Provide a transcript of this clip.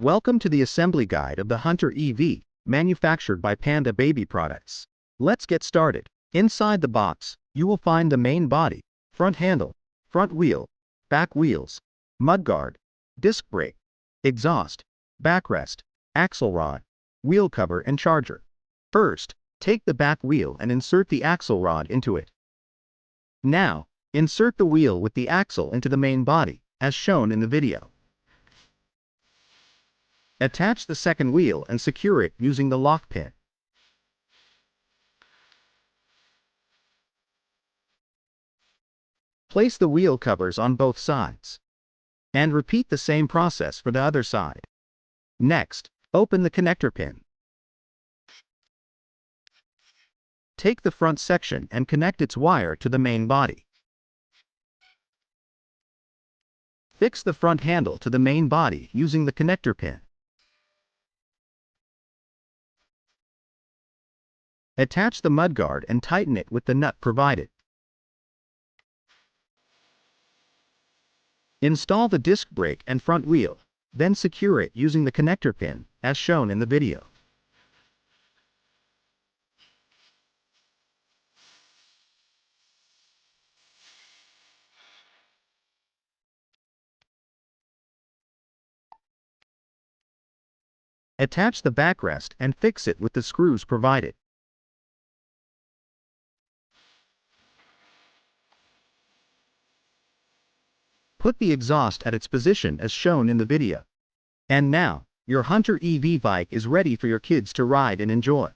Welcome to the assembly guide of the Hunter EV, manufactured by Panda Baby Products. Let's get started. Inside the box, you will find the main body, front handle, front wheel, back wheels, mudguard, disc brake, exhaust, backrest, axle rod, wheel cover and charger. First, take the back wheel and insert the axle rod into it. Now, insert the wheel with the axle into the main body, as shown in the video. Attach the second wheel and secure it using the lock pin. Place the wheel covers on both sides. And repeat the same process for the other side. Next, open the connector pin. Take the front section and connect its wire to the main body. Fix the front handle to the main body using the connector pin. Attach the mudguard and tighten it with the nut provided. Install the disc brake and front wheel, then secure it using the connector pin, as shown in the video. Attach the backrest and fix it with the screws provided. Put the exhaust at its position as shown in the video. And now, your Hunter EV bike is ready for your kids to ride and enjoy.